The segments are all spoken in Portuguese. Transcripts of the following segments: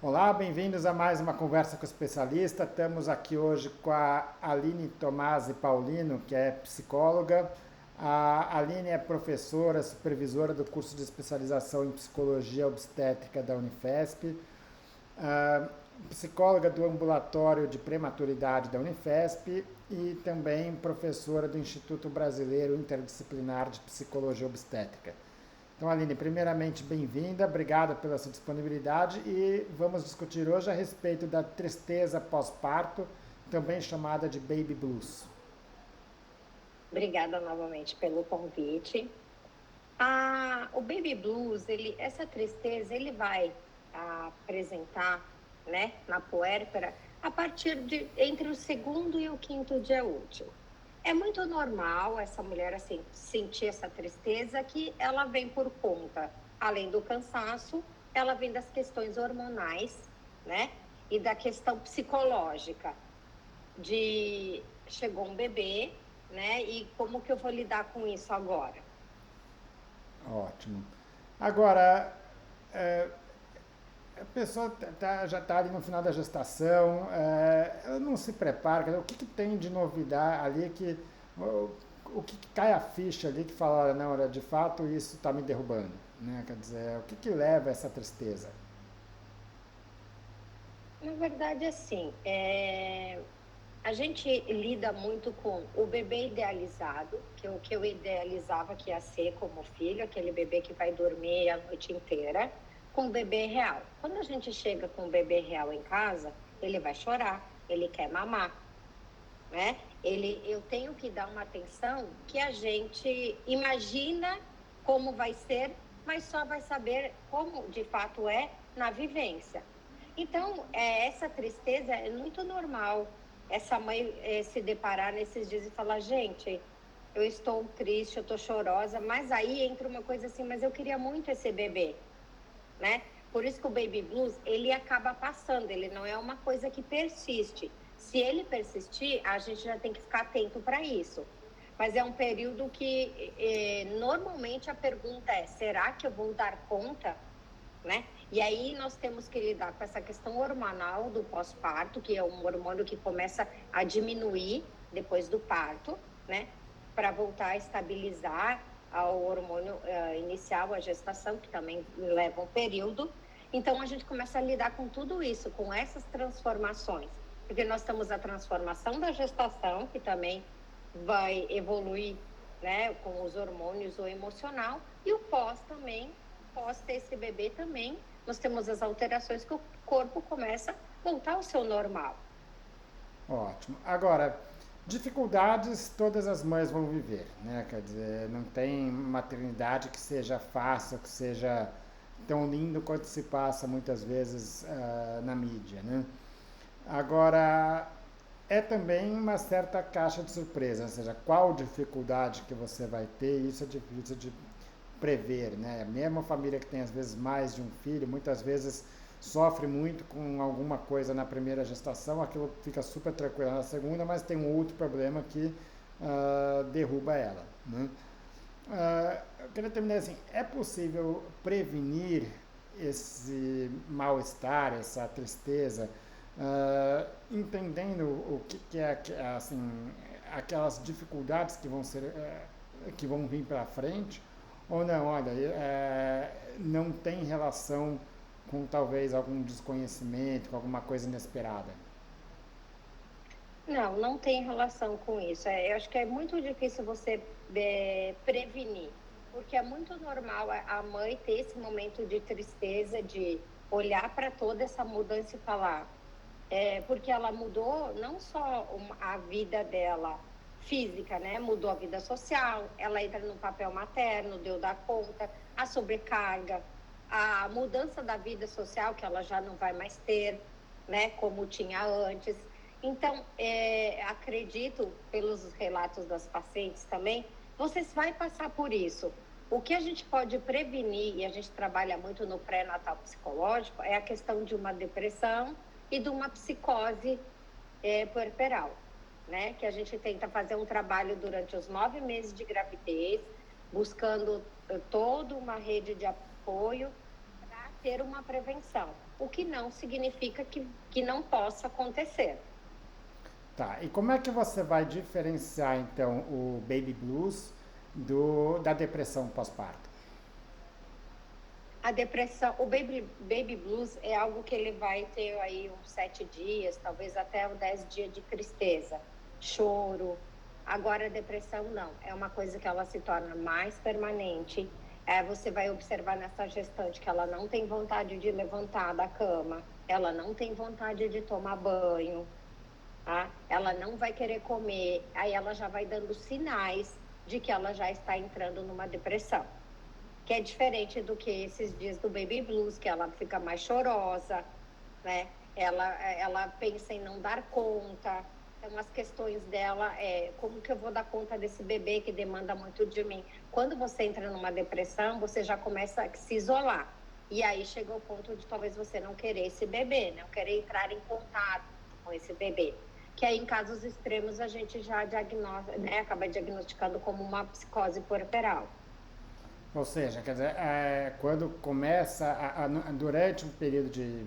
Olá, bem-vindos a mais uma conversa com o especialista. Estamos aqui hoje com a Aline Tomasi Paulino, que é psicóloga. A Aline é professora, supervisora do curso de especialização em psicologia obstétrica da Unifesp, ah, psicóloga do ambulatório de prematuridade da Unifesp e também professora do Instituto Brasileiro Interdisciplinar de Psicologia Obstétrica. Então, Aline, primeiramente, bem-vinda, obrigada pela sua disponibilidade e vamos discutir hoje a respeito da tristeza pós-parto, também chamada de baby blues. Obrigada novamente pelo convite. O Baby Blues, essa tristeza, ele vai apresentar, né, na puérpera a partir de entre o segundo e o quinto dia útil. É muito normal essa mulher assim sentir essa tristeza que ela vem por conta, além do cansaço, ela vem das questões hormonais, né, e da questão psicológica de chegou um bebê, né? E como que eu vou lidar com isso agora? Ótimo. Agora, a pessoa já está ali no final da gestação, ela não se prepara, quer dizer, o que tem de novidade ali o que cai a ficha ali que fala, olha, não, olha, de fato isso está me derrubando, né? Quer dizer, o que leva a essa tristeza? Na verdade, assim, a gente lida muito com o bebê idealizado, que o que eu idealizava que ia ser como filho, aquele bebê que vai dormir a noite inteira, com o bebê real. Quando a gente chega com o bebê real em casa, ele vai chorar, ele quer mamar, né? Eu tenho que dar uma atenção que a gente imagina como vai ser, mas só vai saber como de fato é na vivência. Então, essa tristeza é muito normal. Essa mãe se deparar nesses dias e falar, gente, eu estou triste, eu estou chorosa, mas aí entra uma coisa assim, mas eu queria muito esse bebê, né? Por isso que o baby blues, ele acaba passando, ele não é uma coisa que persiste. Se ele persistir, a gente já tem que ficar atento para isso. Mas é um período que normalmente a pergunta é: será que eu vou dar conta, né? E aí nós temos que lidar com essa questão hormonal do pós-parto, que é um hormônio que começa a diminuir depois do parto, né? Para voltar a estabilizar ao hormônio inicial, a gestação, que também leva um período. Então a gente começa a lidar com tudo isso, com essas transformações, porque nós temos a transformação da gestação, que também vai evoluir, né, com os hormônios, o emocional, e o pós também, pós ter esse bebê também, nós temos as alterações que o corpo começa a voltar ao seu normal. Ótimo. Agora, dificuldades todas as mães vão viver, né? Quer dizer, não tem maternidade que seja fácil, que seja tão lindo quanto se passa muitas vezes na mídia, né? Agora, é também uma certa caixa de surpresa, ou seja, qual dificuldade que você vai ter, isso é difícil de prever, né? Mesmo a família que tem às vezes mais de um filho, muitas vezes sofre muito com alguma coisa na primeira gestação, aquilo fica super tranquilo na segunda, mas tem um outro problema que derruba ela, né? Eu queria terminar assim, é possível prevenir esse mal-estar, essa tristeza, entendendo o que é assim, aquelas dificuldades que vão ser que vão vir para frente, ou não, olha, não tem relação com talvez algum desconhecimento, com alguma coisa inesperada. Não, não tem relação com isso. Eu acho que é muito difícil você prevenir, porque é muito normal a mãe ter esse momento de tristeza, de olhar para toda essa mudança e falar, porque ela mudou não só a vida dela física, né? Mudou a vida social, ela entra no papel materno, deu dar conta, a sobrecarga, a mudança da vida social que ela já não vai mais ter, né? Como tinha antes. Então, acredito, pelos relatos das pacientes também, vocês vai passar por isso. O que a gente pode prevenir, e a gente trabalha muito no pré-natal psicológico, é a questão de uma depressão e de uma psicose puerperal, né? Que a gente tenta fazer um trabalho durante os 9 meses de gravidez, buscando toda uma rede de apoio ter uma prevenção, o que não significa que não possa acontecer. Tá, e como é que você vai diferenciar então o baby blues da depressão pós-parto? A depressão, o baby blues é algo que ele vai ter aí uns 7 dias, talvez até uns 10 dias de tristeza, choro. Agora, a depressão não, é uma coisa que ela se torna mais permanente. Você vai observar nessa gestante que ela não tem vontade de levantar da cama, ela não tem vontade de tomar banho, tá? Ela não vai querer comer, aí ela já vai dando sinais de que ela já está entrando numa depressão, que é diferente do que esses dias do baby blues, que ela fica mais chorosa, né? Ela pensa em não dar conta. Então, as questões dela é como que eu vou dar conta desse bebê que demanda muito de mim. Quando você entra numa depressão, você já começa a se isolar. E aí chega o ponto de talvez você não querer esse bebê, não querer entrar em contato com esse bebê. Que aí, em casos extremos, a gente já acaba diagnosticando como uma psicose puerperal. Ou seja, quer dizer, quando começa, durante um período de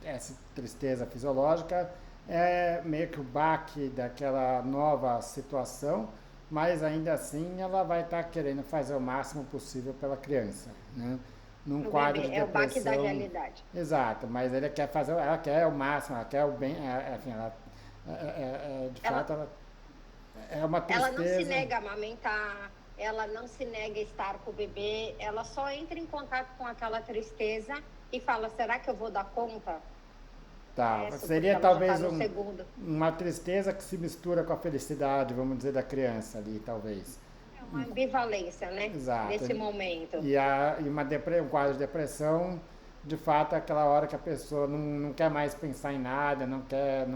essa tristeza fisiológica, é meio que o baque daquela nova situação, mas ainda assim ela vai estar querendo fazer o máximo possível pela criança, né? Num O quadro de bebê é o baque da depressão, realidade. exato, mas ele quer fazer, ela quer o máximo, ela quer o bem, enfim, de Ela, fato, ela é uma ela não se tristeza. nega a amamentar, ela não se nega a estar com o bebê, ela só entra em contato com aquela tristeza e fala: será que eu vou dar conta Tá, disso? Porque seria ela já está talvez no segundo. uma tristeza que se mistura com a felicidade, vamos dizer, da criança ali, talvez. É uma ambivalência, né? Exato. Nesse momento. Um quadro de depressão, de fato, é aquela hora que a pessoa não quer mais pensar em nada, não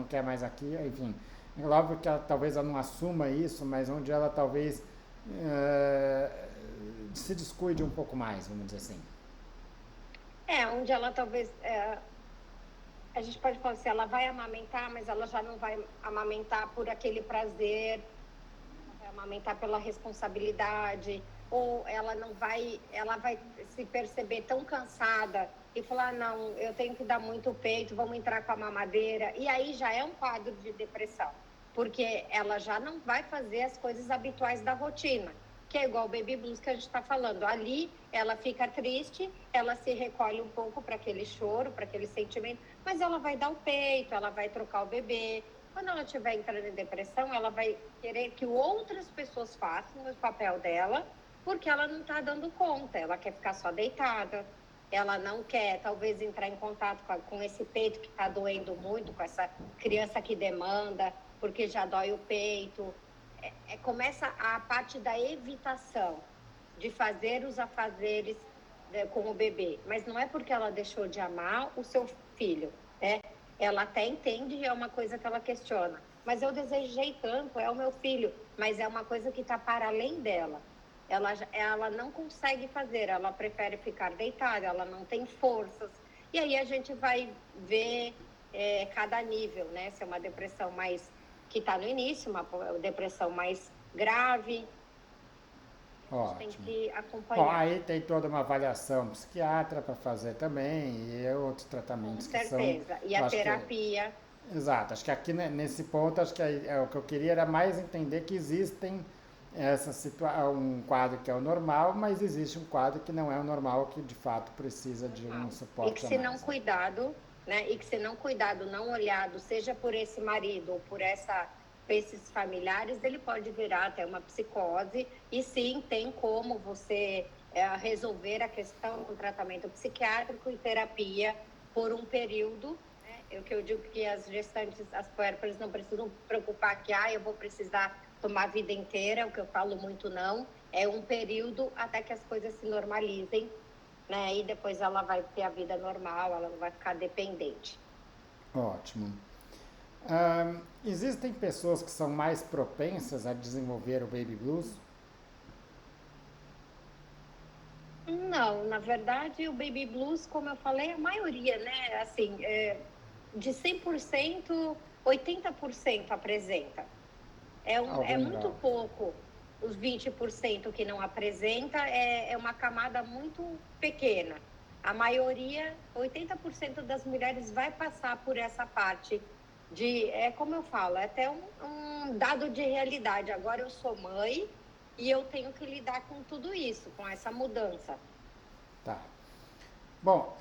quer mais aquilo, enfim. É óbvio que talvez ela não assuma isso, mas onde ela talvez eh, se descuide um pouco mais, vamos dizer assim. Onde ela talvez. A gente pode falar assim: ela vai amamentar, mas ela já não vai amamentar por aquele prazer, vai amamentar pela responsabilidade, ou ela vai se perceber tão cansada e falar: não, eu tenho que dar muito peito, vamos entrar com a mamadeira. E aí já é um quadro de depressão, porque ela já não vai fazer as coisas habituais da rotina, que é igual o baby blues que a gente está falando. Ali ela fica triste, ela se recolhe um pouco para aquele choro, para aquele sentimento, mas ela vai dar o peito, ela vai trocar o bebê. Quando ela estiver entrando em depressão, ela vai querer que outras pessoas façam o papel dela, porque ela não está dando conta, ela quer ficar só deitada, ela não quer, talvez, entrar em contato com esse peito que está doendo muito, com essa criança que demanda, porque já dói o peito. Começa a parte da evitação, de fazer os afazeres, né, com o bebê. Mas não é porque ela deixou de amar o seu filho, né? Ela até entende e é uma coisa que ela questiona. Mas eu desejei tanto, é o meu filho, mas é uma coisa que está para além dela. Ela não consegue fazer, ela prefere ficar deitada, ela não tem forças. E aí a gente vai ver cada nível, né? Se é uma depressão mais que está no início, uma depressão mais grave. A gente tem Ótimo. que Bom, acompanhar. aí tem toda uma avaliação psiquiatra para fazer também e outros Com tratamentos que são, certeza. E eu a acho que, terapia. exato, acho que aqui nesse ponto, acho que o que eu queria era mais entender que existem um quadro que é o normal, mas existe um quadro que não é o normal, que de fato precisa de um E que suporte a se não mais, né? cuidado, né? E que se não cuidado, não olhado, seja por esse marido ou por esses familiares, ele pode virar até uma psicose. E sim, tem como você resolver a questão com tratamento psiquiátrico e terapia por um período. Né? O que eu digo que as gestantes, as puérperas, não precisam preocupar que eu vou precisar tomar a vida inteira, o que eu falo muito não. É um período até que as coisas se normalizem, né? E depois ela vai ter a vida normal, ela não vai ficar dependente. Ótimo. Existem pessoas que são mais propensas a desenvolver o baby blues? Não, na verdade, o baby blues, como eu falei, a maioria, né? Assim, de 100%, 80% apresenta. É Algum muito grau. pouco. Os 20% que não apresenta é uma camada muito pequena. A maioria, 80% das mulheres vai passar por essa parte como eu falo, é até um dado de realidade. Agora eu sou mãe e eu tenho que lidar com tudo isso, com essa mudança. Tá. Bom,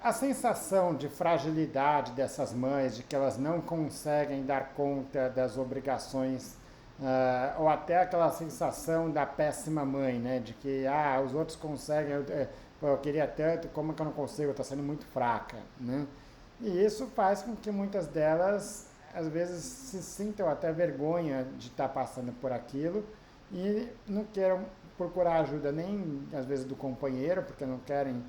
a sensação de fragilidade dessas mães, de que elas não conseguem dar conta das obrigações, ou até aquela sensação da péssima mãe, né? De que, os outros conseguem, eu queria tanto, como que eu não consigo? Eu estou sendo muito fraca, né? E isso faz com que muitas delas, às vezes, se sintam até vergonha de estar passando por aquilo e não queiram procurar ajuda nem, às vezes, do companheiro, porque não querem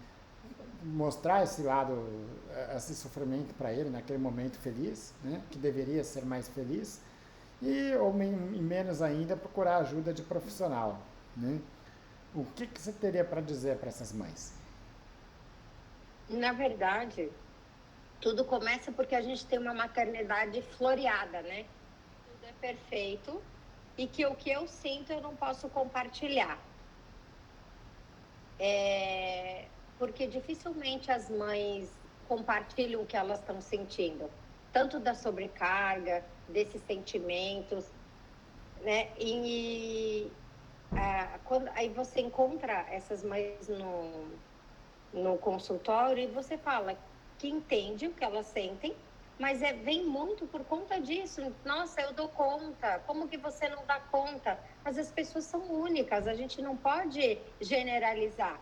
mostrar esse lado, esse sofrimento para ele naquele momento feliz, né, que deveria ser mais feliz, ou menos ainda procurar ajuda de profissional, né? O que você teria para dizer para essas mães? Na verdade, tudo começa porque a gente tem uma maternidade floreada, né? Tudo é perfeito e que o que eu sinto eu não posso compartilhar. Porque dificilmente as mães compartilham o que elas estão sentindo, tanto da sobrecarga, desses sentimentos, né? Aí você encontra essas mães no consultório e você fala que entende o que elas sentem, mas vem muito por conta disso. Nossa, eu dou conta. Como que você não dá conta? Mas as pessoas são únicas, a gente não pode generalizar.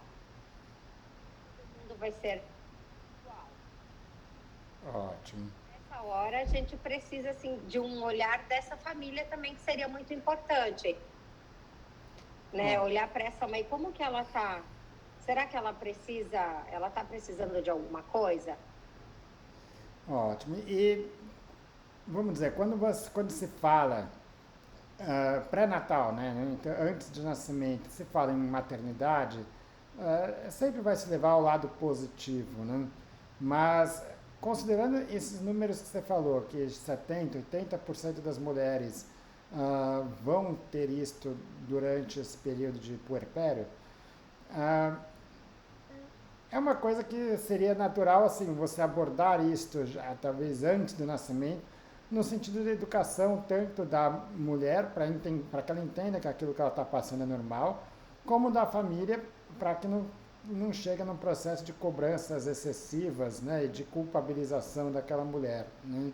Todo mundo vai ser igual. Ótimo. Nessa hora, a gente precisa assim, de um olhar dessa família também, que seria muito importante. Né? Olhar para essa mãe, como que ela está? Será que ela está precisando de alguma coisa? Ótimo. E vamos dizer, quando se fala pré-natal, né? Então, antes de nascimento, se fala em maternidade, sempre vai se levar ao lado positivo, né? Mas considerando esses números que você falou, que 70, 80% das mulheres vão ter isto durante esse período de puerpério, é uma coisa que seria natural, assim, você abordar isto já, talvez antes do nascimento, no sentido de educação tanto da mulher, para que ela entenda que aquilo que ela está passando é normal, como da família, para que não chegue num processo de cobranças excessivas, né, e de culpabilização daquela mulher, né?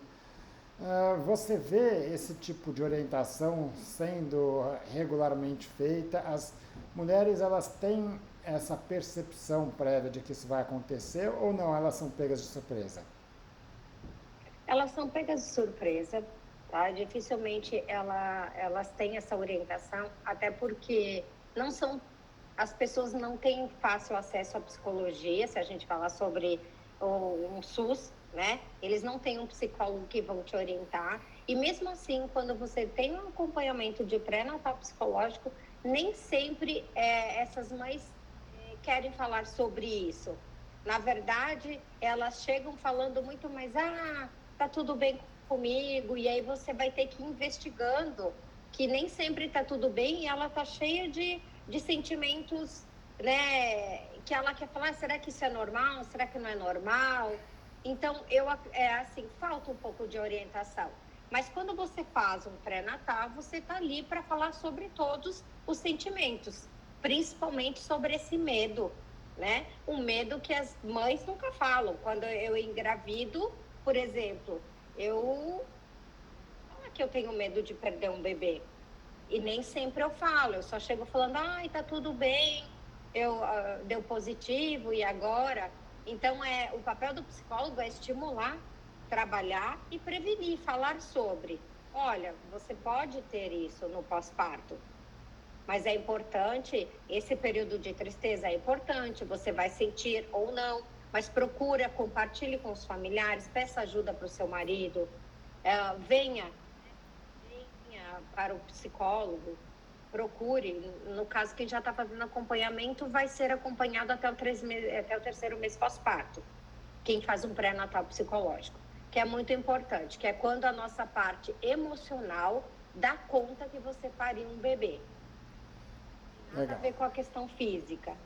Você vê esse tipo de orientação sendo regularmente feita? As mulheres, elas têm essa percepção prévia de que isso vai acontecer ou não? Elas são pegas de surpresa? Elas são pegas de surpresa, tá? Dificilmente elas têm essa orientação, até porque as pessoas não têm fácil acesso à psicologia, se a gente falar sobre um SUS, né? Eles não têm um psicólogo que vão te orientar. E mesmo assim, quando você tem um acompanhamento de pré-natal psicológico, nem sempre essas mães querem falar sobre isso. Na verdade, elas chegam falando muito mais, tá tudo bem comigo, e aí você vai ter que ir investigando, que nem sempre tá tudo bem, e ela tá cheia de sentimentos, né, que ela quer falar, será que isso é normal? Será que não é normal? Então, assim, falta um pouco de orientação. Mas quando você faz um pré-natal, você está ali para falar sobre todos os sentimentos, principalmente sobre esse medo, né? Um medo que as mães nunca falam. Quando eu engravido, por exemplo, eu falo que eu tenho medo de perder um bebê. E nem sempre eu falo, eu só chego falando, tá tudo bem, deu positivo e agora? Então, o papel do psicólogo é estimular, trabalhar e prevenir, falar sobre. Olha, você pode ter isso no pós-parto, mas é importante, esse período de tristeza é importante, você vai sentir ou não, mas procura, compartilhe com os familiares, peça ajuda para o seu marido, venha para o psicólogo, procure. No caso, quem já está fazendo acompanhamento vai ser acompanhado até o terceiro mês pós-parto. Quem faz um pré-natal psicológico, que é muito importante, que é quando a nossa parte emocional dá conta que você pariu um bebê. Nada a ver com a questão física.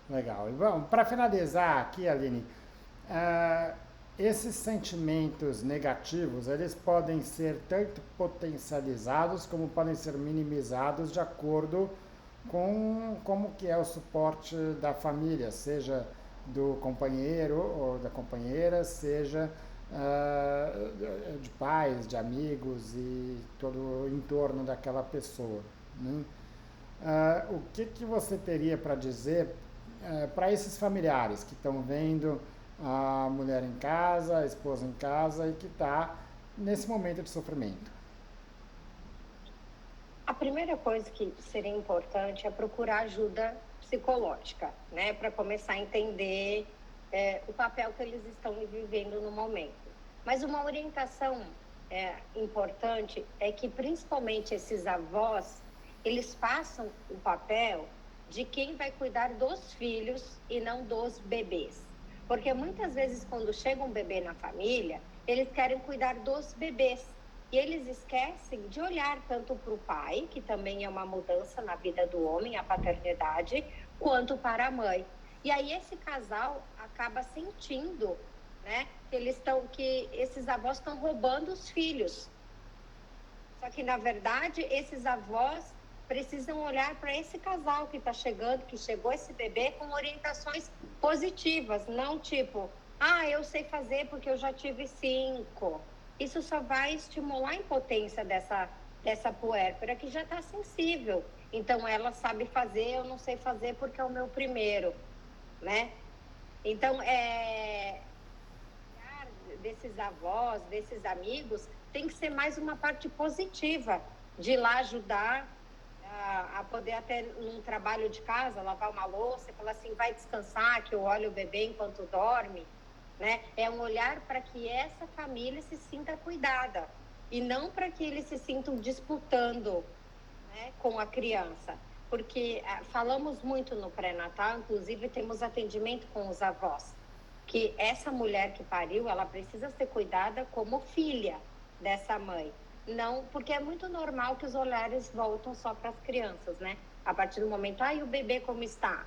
Legal. E bom, para finalizar aqui, Aline, ah, esses sentimentos negativos, eles podem ser tanto potencializados como podem ser minimizados de acordo com como que é o suporte da família, seja do companheiro ou da companheira, seja de pais, de amigos e todo o entorno daquela pessoa, né? O que que você teria para dizer para esses familiares que estão vendo a mulher em casa, a esposa em casa e que está nesse momento de sofrimento? A primeira coisa que seria importante é procurar ajuda psicológica, né, para começar a entender o papel que eles estão vivendo no momento. Mas uma orientação importante é que, principalmente esses avós, eles façam o papel de quem vai cuidar dos filhos e não dos bebês. Porque muitas vezes, quando chega um bebê na família, eles querem cuidar dos bebês. E eles esquecem de olhar tanto para o pai, que também é uma mudança na vida do homem, a paternidade, quanto para a mãe. E aí esse casal acaba sentindo, né, que esses avós estão roubando os filhos. Só que, na verdade, esses avós precisam olhar para esse casal que está chegando, que chegou esse bebê, com orientações positivas, não tipo, eu sei fazer porque eu já tive 5. Isso só vai estimular a impotência dessa puérpera que já está sensível. Então, ela sabe fazer, eu não sei fazer porque é o meu primeiro, né? Então, desses avós, desses amigos, tem que ser mais uma parte positiva, de ir lá ajudar a poder até num trabalho de casa, lavar uma louça, e falar assim, vai descansar, que eu olho o bebê enquanto dorme, né? É um olhar para que essa família se sinta cuidada e não para que eles se sintam disputando, né, com a criança. Porque falamos muito no pré-natal, inclusive temos atendimento com os avós, que essa mulher que pariu, ela precisa ser cuidada como filha dessa mãe. Não, porque é muito normal que os olhares voltam só para as crianças, né? A partir do momento, e o bebê como está?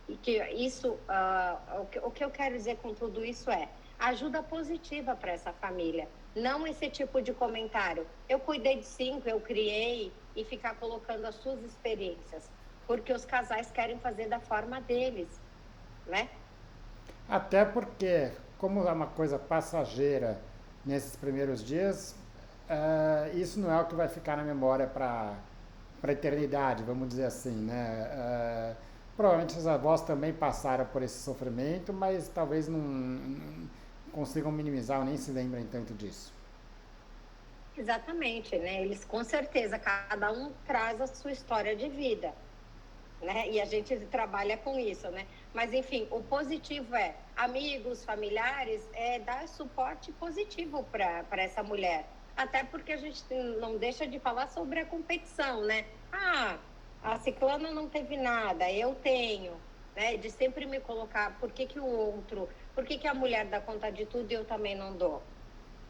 E que isso, o que eu quero dizer com tudo isso é ajuda positiva para essa família. Não esse tipo de comentário. Eu cuidei de 5, eu criei, e ficar colocando as suas experiências. Porque os casais querem fazer da forma deles, né? Até porque, como é uma coisa passageira nesses primeiros dias, isso não é o que vai ficar na memória para a eternidade, vamos dizer assim, né? Provavelmente os avós também passaram por esse sofrimento, mas talvez não consigam minimizar ou nem se lembrem tanto disso. Exatamente, né? Eles com certeza, cada um traz a sua história de vida, né? E a gente trabalha com isso, né? Mas enfim, o positivo é amigos, familiares, dar suporte positivo para essa mulher. Até porque a gente não deixa de falar sobre a competição, né? A ciclana não teve nada, eu tenho, né? De sempre me colocar, por que a mulher dá conta de tudo e eu também não dou?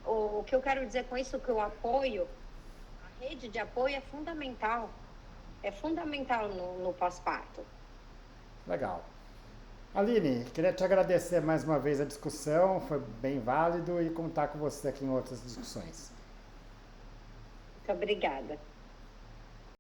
O que eu quero dizer com isso é que o apoio, a rede de apoio é fundamental no pós-parto. Legal. Aline, queria te agradecer mais uma vez a discussão, foi bem válido e contar com você aqui em outras discussões. Muito obrigada.